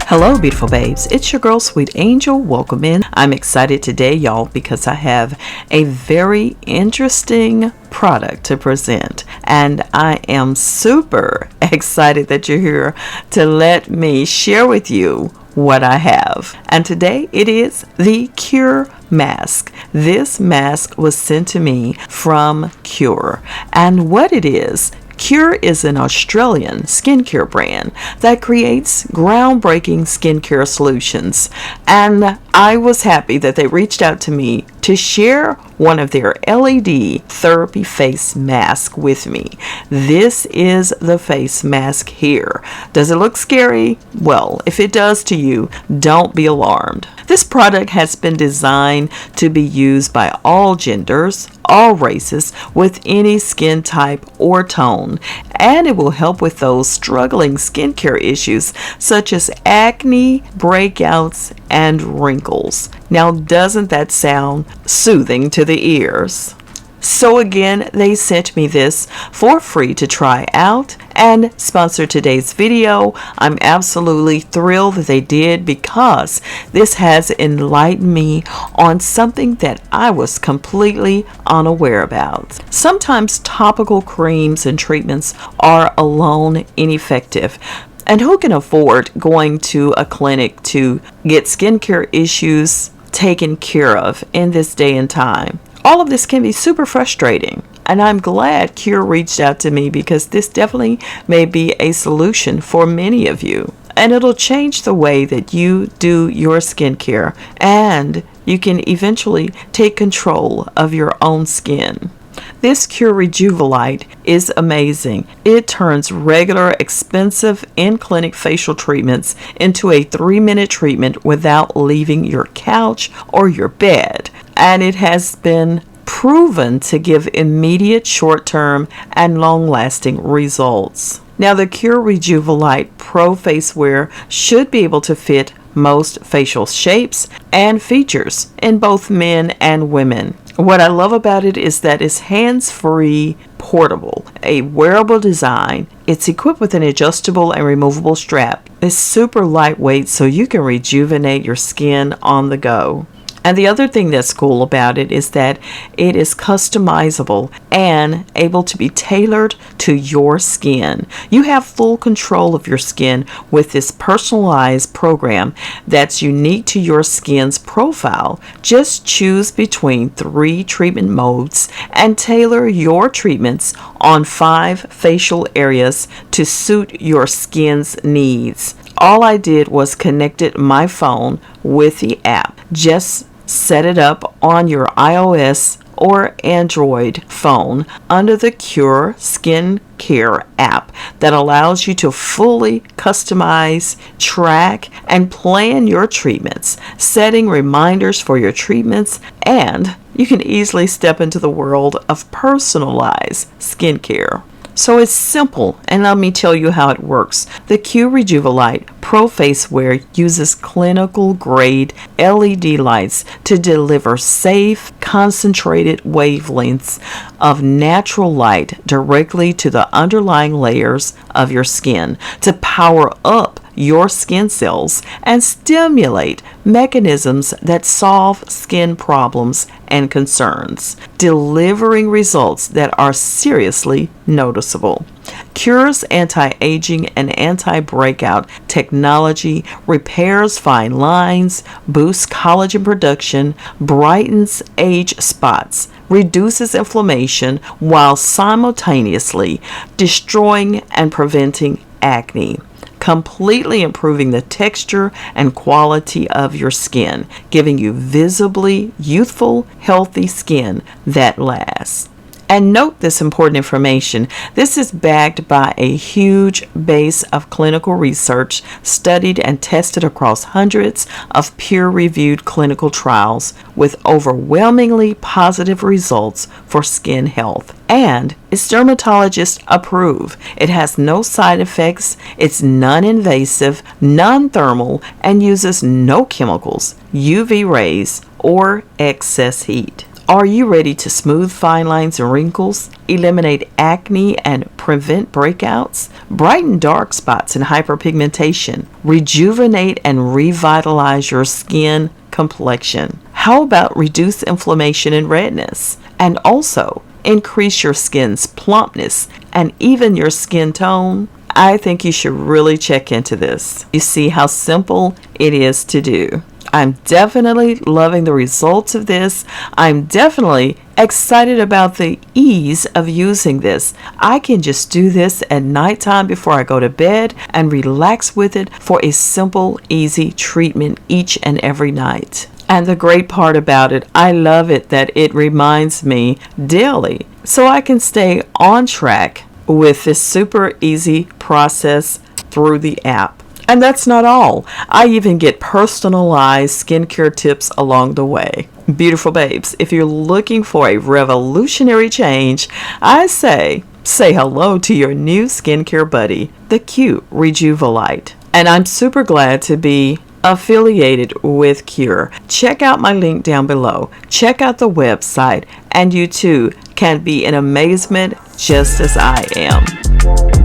Hello, beautiful babes. It's your girl, Sweet Angel. Welcome in. I'm excited today, y'all, because I have a very interesting product to present. And I am super excited that you're here to let me share with you what I have. And today it is the QURE mask. This mask was sent to me from QURE. And what it is, QURE is an Australian skincare brand that creates groundbreaking skincare solutions. And I was happy that they reached out to me to share one of their LED therapy face mask with me. This is the face mask here. Does it look scary? Well, if it does to you, don't be alarmed. This product has been designed to be used by all genders, all races, with any skin type or tone, and it will help with those struggling skincare issues such as acne, breakouts, and wrinkles. Now, doesn't that sound soothing to the ears? So again, they sent me this for free to try out and sponsor today's video. I'm absolutely thrilled that they did, because this has enlightened me on something that I was completely unaware about. Sometimes topical creams and treatments are alone ineffective. And who can afford going to a clinic to get skincare issues taken care of in this day and time? All of this can be super frustrating, and I'm glad QURE reached out to me, because this definitely may be a solution for many of you, and it'll change the way that you do your skincare, and you can eventually take control of your own skin. This QURE Rejuvelite is amazing. It turns regular, expensive in-clinic facial treatments into a 3-minute treatment without leaving your couch or your bed. And it has been proven to give immediate, short-term, and long-lasting results. Now, the QURE Rejuvelite Pro Face Wear should be able to fit most facial shapes and features in both men and women. What I love about it is that it's hands-free, portable, a wearable design. It's equipped with an adjustable and removable strap. It's super lightweight, so you can rejuvenate your skin on the go. And the other thing that's cool about it is that it is customizable and able to be tailored to your skin. You have full control of your skin with this personalized program that's unique to your skin's profile. Just choose between 3 treatment modes and tailor your treatments on 5 facial areas to suit your skin's needs. All I did was connected my phone with the app. Just set it up on your iOS or Android phone under the QURE Skincare app that allows you to fully customize, track, and plan your treatments, setting reminders for your treatments, and you can easily step into the world of personalized skincare. So it's simple, and let me tell you how it works. The QURE Rejuvelite Pro Face Wear uses clinical grade LED lights to deliver safe, concentrated wavelengths of natural light directly to the underlying layers of your skin to power up your skin cells and stimulate mechanisms that solve skin problems and concerns, delivering results that are seriously noticeable. QURE's anti-aging and anti-breakout technology repairs fine lines, boosts collagen production, brightens age spots, reduces inflammation while simultaneously destroying and preventing acne, completely improving the texture and quality of your skin, giving you visibly youthful, healthy skin that lasts. And note this important information. This is backed by a huge base of clinical research studied and tested across hundreds of peer-reviewed clinical trials with overwhelmingly positive results for skin health. And it's dermatologist approved. It has no side effects, it's non-invasive, non-thermal, and uses no chemicals, UV rays, or excess heat. Are you ready to smooth fine lines and wrinkles, eliminate acne and prevent breakouts, brighten dark spots and hyperpigmentation, rejuvenate and revitalize your skin complexion? How about reduce inflammation and redness, and also increase your skin's plumpness and even your skin tone? I think you should really check into this. You see how simple it is to do. I'm definitely loving the results of this. I'm definitely excited about the ease of using this. I can just do this at nighttime before I go to bed and relax with it for a simple, easy treatment each and every night. And the great part about it, I love it that it reminds me daily so I can stay on track with this super easy process through the app. And that's not all. I even get personalized skincare tips along the way. Beautiful babes, if you're looking for a revolutionary change, I say hello to your new skincare buddy, the QURE Rejuvelite. And I'm super glad to be affiliated with QURE. Check out my link down below. Check out the website, and you too can be in amazement just as I am.